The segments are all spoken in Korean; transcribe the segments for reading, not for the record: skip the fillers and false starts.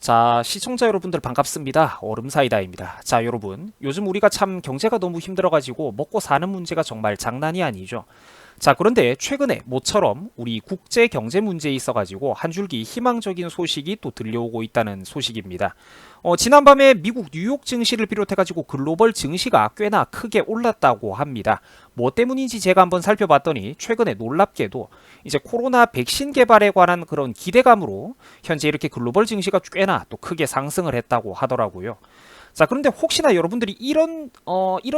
자, 시청자 여러분들 반갑습니다. 얼음사이다입니다. 자, 여러분, 요즘 우리가 참 경제가 너무 힘들어가지고 먹고 사는 문제가 정말 장난이 아니죠. 자, 그런데 최근에 모처럼 우리 국제 경제 문제에 있어가지고 한 줄기 희망적인 소식이 또 들려오고 있다는 소식입니다. 지난밤에 미국 뉴욕 증시를 비롯해가지고 글로벌 증시가 꽤나 크게 올랐다고 합니다. 뭐 때문인지 제가 한번 살펴봤더니 최근에 놀랍게도 이제 코로나 백신 개발에 관한 그런 기대감으로 현재 이렇게 글로벌 증시가 꽤나 또 크게 상승을 했다고 하더라고요. 자, 그런데 혹시나 여러분들이 이런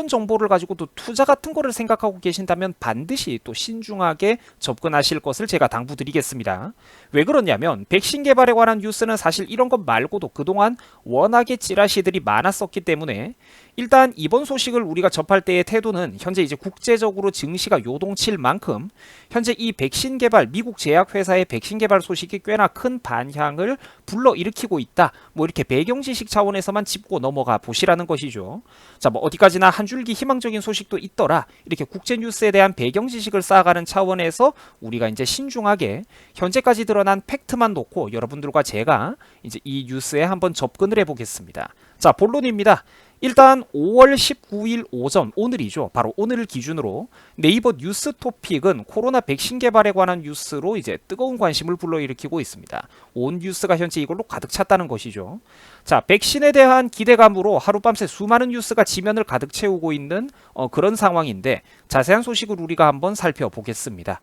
정보를 가지고 또 투자 같은 거를 생각하고 계신다면 반드시 또 신중하게 접근하실 것을 제가 당부드리겠습니다. 왜 그러냐면 백신 개발에 관한 뉴스는 사실 이런 것 말고도 그동안 워낙에 찌라시들이 많았었기 때문에 일단 이번 소식을 우리가 접할 때의 태도는 현재 이제 국제적으로 증시가 요동칠 만큼 현재 이 백신 개발, 미국 제약회사의 백신 개발 소식이 꽤나 큰 반향을 불러일으키고 있다. 뭐 이렇게 배경 지식 차원에서만 짚고 넘어가 보시라는 것이죠. 자, 뭐 어디까지나 한 줄기 희망적인 소식도 있더라. 이렇게 국제 뉴스에 대한 배경 지식을 쌓아가는 차원에서 우리가 이제 신중하게 현재까지 드러난 팩트만 놓고 여러분들과 제가 이제 이 뉴스에 한번 접근을 해보겠습니다. 자, 본론입니다. 일단 5월 19일 오전, 오늘이죠. 바로 오늘을 기준으로 네이버 뉴스 토픽은 코로나 백신 개발에 관한 뉴스로 이제 뜨거운 관심을 불러일으키고 있습니다. 온 뉴스가 현재 이걸로 가득 찼다는 것이죠. 자, 백신에 대한 기대감으로 하룻밤새 수많은 뉴스가 지면을 가득 채우고 있는 그런 상황인데 자세한 소식을 우리가 한번 살펴보겠습니다.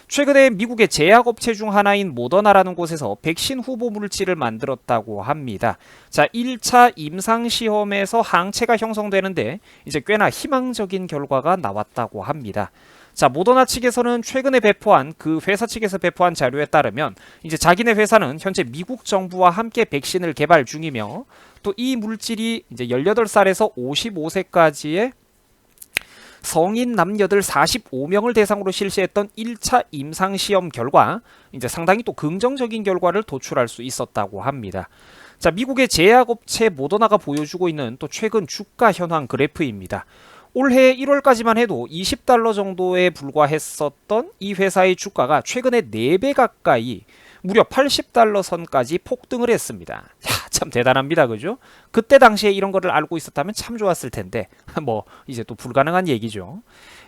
최근에 미국의 제약업체 중 하나인 모더나라는 곳에서 백신 후보 물질을 만들었다고 합니다. 자, 1차 임상시험에서 항체가 형성되는데 이제 꽤나 희망적인 결과가 나왔다고 합니다. 자, 모더나 측에서는 최근에 배포한 그 회사 측에서 배포한 자료에 따르면 이제 자기네 회사는 현재 미국 정부와 함께 백신을 개발 중이며 또 이 물질이 이제 18살에서 55세까지의 성인 남녀들 45명을 대상으로 실시했던 1차 임상시험 결과 이제 상당히 또 긍정적인 결과를 도출할 수 있었다고 합니다. 자, 미국의 제약업체 모더나가 보여주고 있는 또 최근 주가 현황 그래프입니다. 올해 1월까지만 해도 $20 정도에 불과했었던 이 회사의 주가가 최근에 4배 가까이 무려 $80 선까지 폭등을 했습니다. 야, 참 대단합니다. 그죠? 그때 당시에 이런 거를 알고 있었다면 참 좋았을 텐데 뭐 이제 또 불가능한 얘기죠.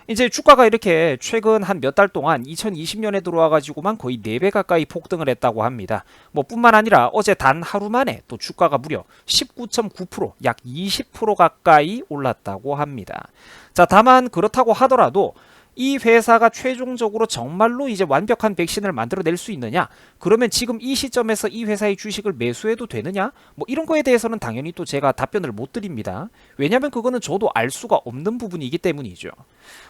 이제 주가가 이렇게 최근 한 몇 달 동안 2020년에 들어와 가지고만 거의 4배 가까이 폭등을 했다고 합니다. 뭐 뿐만 아니라 어제 단 하루 만에 또 주가가 무려 19.9%, 약 20% 가까이 올랐다고 합니다. 자, 다만 그렇다고 하더라도 이 회사가 최종적으로 정말로 이제 완벽한 백신을 만들어낼 수 있느냐? 그러면 지금 이 시점에서 이 회사의 주식을 매수해도 되느냐? 뭐 이런 거에 대해서는 당연히 또 제가 답변을 못 드립니다. 왜냐하면 그거는 저도 알 수가 없는 부분이기 때문이죠.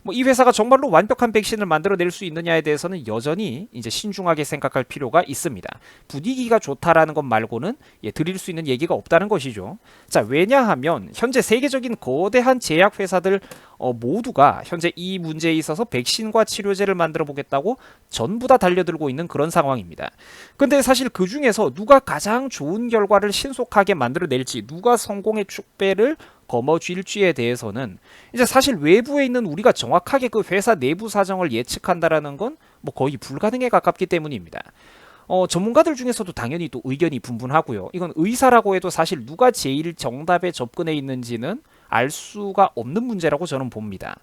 뭐 이 회사가 정말로 완벽한 백신을 만들어낼 수 있느냐에 대해서는 여전히 이제 신중하게 생각할 필요가 있습니다. 분위기가 좋다라는 것 말고는 드릴 수 있는 얘기가 없다는 것이죠. 자, 왜냐하면 현재 세계적인 거대한 제약 회사들 모두가 현재 이 문제에 있어서 백신과 치료제를 만들어 보겠다고 전부 다 달려들고 있는 그런 상황입니다. 근데 사실 그 중에서 누가 가장 좋은 결과를 신속하게 만들어낼지, 누가 성공의 축배를 거머쥘지에 대해서는 이제 사실 외부에 있는 우리가 정확하게 그 회사 내부 사정을 예측한다라는 건 뭐 거의 불가능에 가깝기 때문입니다. 전문가들 중에서도 당연히 또 의견이 분분하고요. 이건 의사라고 해도 사실 누가 제일 정답에 접근해 있는지는 알 수가 없는 문제라고 저는 봅니다.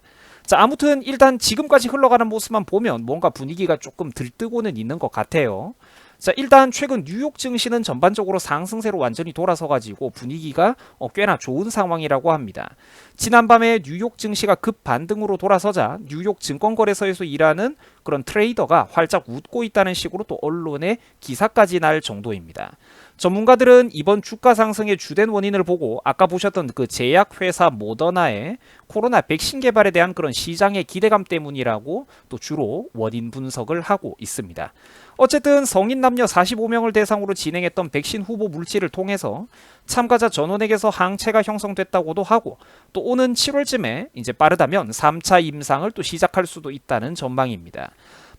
자, 아무튼 일단 지금까지 흘러가는 모습만 보면 뭔가 분위기가 조금 들뜨고는 있는 것 같아요. 자, 일단 최근 뉴욕 증시는 전반적으로 상승세로 완전히 돌아서가지고 분위기가 꽤나 좋은 상황이라고 합니다. 지난밤에 뉴욕 증시가 급 반등으로 돌아서자 뉴욕 증권거래소에서 일하는 그런 트레이더가 활짝 웃고 있다는 식으로 또 언론에 기사까지 날 정도입니다. 전문가들은 이번 주가 상승의 주된 원인을 보고 아까 보셨던 그 제약회사 모더나의 코로나 백신 개발에 대한 그런 시장의 기대감 때문이라고 또 주로 원인 분석을 하고 있습니다. 어쨌든 성인 남녀 45명을 대상으로 진행했던 백신 후보 물질을 통해서 참가자 전원에게서 항체가 형성됐다고도 하고 또 오는 7월쯤에 이제 빠르다면 3차 임상을 또 시작할 수도 있다는 전망입니다.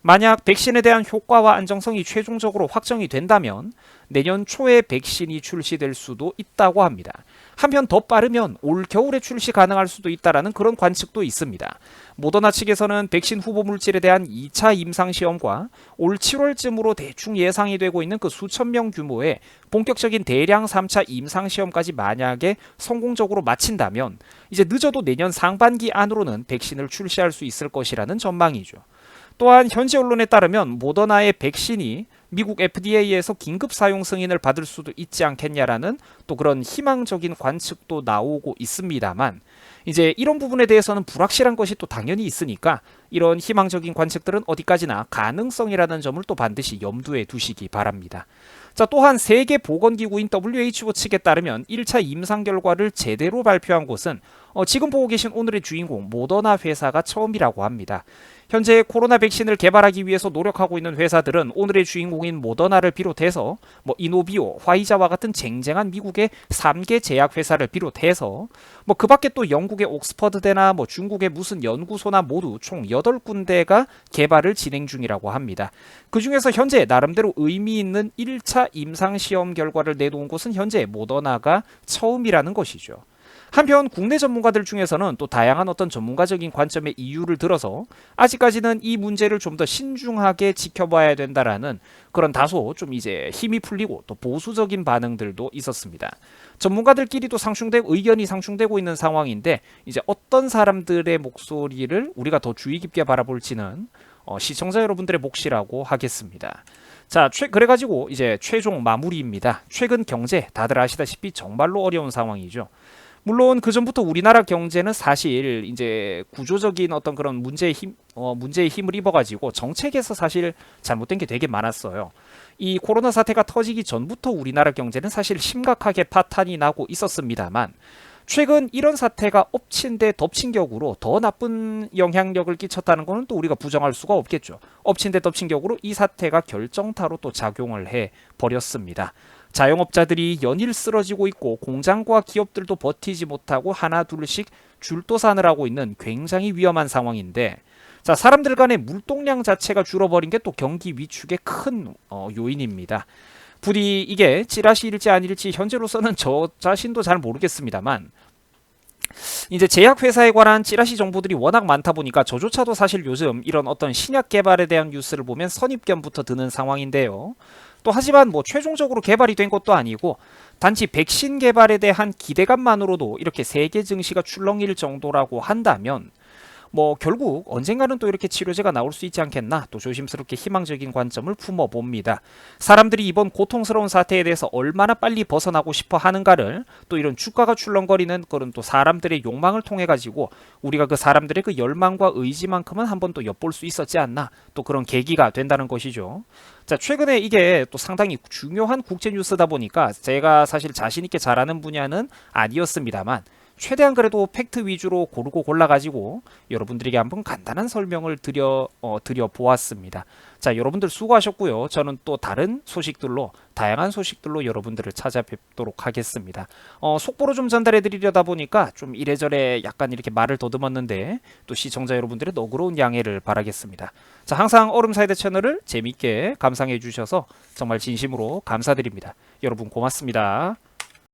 만약 백신에 대한 효과와 안정성이 최종적으로 확정이 된다면 내년 초에 백신이 출시될 수도 있다고 합니다. 한편 더 빠르면 올 겨울에 출시 가능할 수도 있다라는 그런 관측도 있습니다. 모더나 측에서는 백신 후보 물질에 대한 2차 임상시험과 올 7월쯤으로 대충 예상이 되고 있는 그 수천 명 규모의 본격적인 대량 3차 임상시험까지 만약에 성공적으로 마친다면 이제 늦어도 내년 상반기 안으로는 백신을 출시할 수 있을 것이라는 전망이죠. 또한 현지 언론에 따르면 모더나의 백신이 미국 FDA에서 긴급 사용 승인을 받을 수도 있지 않겠냐라는 또 그런 희망적인 관측도 나오고 있습니다만 이제 이런 부분에 대해서는 불확실한 것이 또 당연히 있으니까 이런 희망적인 관측들은 어디까지나 가능성이라는 점을 또 반드시 염두에 두시기 바랍니다. 자, 또한 세계보건기구인 WHO 측에 따르면 1차 임상 결과를 제대로 발표한 곳은 지금 보고 계신 오늘의 주인공 모더나 회사가 처음이라고 합니다. 현재 코로나 백신을 개발하기 위해서 노력하고 있는 회사들은 오늘의 주인공인 모더나를 비롯해서 이노비오, 화이자와 같은 쟁쟁한 미국의 3개 제약회사를 비롯해서 그 밖에 또 영국의 옥스퍼드대나 중국의 무슨 연구소나 모두 총 8군데가 개발을 진행 중이라고 합니다. 그 중에서 현재 나름대로 의미 있는 1차 임상시험 결과를 내놓은 곳은 현재 모더나가 처음이라는 것이죠. 한편 국내 전문가들 중에서는 또 다양한 어떤 전문가적인 관점의 이유를 들어서 아직까지는 이 문제를 좀 더 신중하게 지켜봐야 된다라는 그런 다소 좀 이제 힘이 풀리고 또 보수적인 반응들도 있었습니다. 전문가들끼리도 의견이 상충되고 있는 상황인데 이제 어떤 사람들의 목소리를 우리가 더 주의 깊게 바라볼지는 시청자 여러분들의 몫이라고 하겠습니다. 자, 그래가지고 이제 최종 마무리입니다. 최근 경제 다들 아시다시피 정말로 어려운 상황이죠. 물론 그 전부터 우리나라 경제는 사실 이제 구조적인 어떤 그런 문제의 힘을 입어가지고 정책에서 사실 잘못된 게 되게 많았어요. 이 코로나 사태가 터지기 전부터 우리나라 경제는 사실 심각하게 파탄이 나고 있었습니다만 최근 이런 사태가 엎친 데 덮친 격으로 더 나쁜 영향력을 끼쳤다는 것은 또 우리가 부정할 수가 없겠죠. 엎친 데 덮친 격으로 이 사태가 결정타로 또 작용을 해 버렸습니다. 자영업자들이 연일 쓰러지고 있고 공장과 기업들도 버티지 못하고 하나 둘씩 줄도산을 하고 있는 굉장히 위험한 상황인데 자, 사람들 간의 물동량 자체가 줄어버린 게 또 경기 위축의 큰 요인입니다. 부디 이게 찌라시일지 아닐지 현재로서는 저 자신도 잘 모르겠습니다만 이제 제약회사에 관한 찌라시 정보들이 워낙 많다 보니까 저조차도 사실 요즘 이런 어떤 신약 개발에 대한 뉴스를 보면 선입견부터 드는 상황인데요. 또 하지만 최종적으로 개발이 된 것도 아니고 단지 백신 개발에 대한 기대감만으로도 이렇게 세계 증시가 출렁일 정도라고 한다면 결국 언젠가는 또 이렇게 치료제가 나올 수 있지 않겠나 또 조심스럽게 희망적인 관점을 품어봅니다. 사람들이 이번 고통스러운 사태에 대해서 얼마나 빨리 벗어나고 싶어 하는가를 또 이런 주가가 출렁거리는 그런 또 사람들의 욕망을 통해 가지고 우리가 그 사람들의 그 열망과 의지만큼은 한번 또 엿볼 수 있었지 않나 또 그런 계기가 된다는 것이죠. 자, 최근에 이게 또 상당히 중요한 국제 뉴스다 보니까 제가 사실 자신 있게 잘하는 분야는 아니었습니다만 최대한 그래도 팩트 위주로 고르고 골라가지고 여러분들에게 한번 간단한 설명을 드려 보았습니다. 자, 여러분들 수고하셨고요. 저는 또 다른 소식들로 다양한 소식들로 여러분들을 찾아뵙도록 하겠습니다. 속보로 좀 전달해 드리려다 보니까 좀 이래저래 약간 이렇게 말을 더듬었는데 또 시청자 여러분들의 너그러운 양해를 바라겠습니다. 자, 항상 얼음사이드 채널을 재밌게 감상해 주셔서 정말 진심으로 감사드립니다. 여러분 고맙습니다.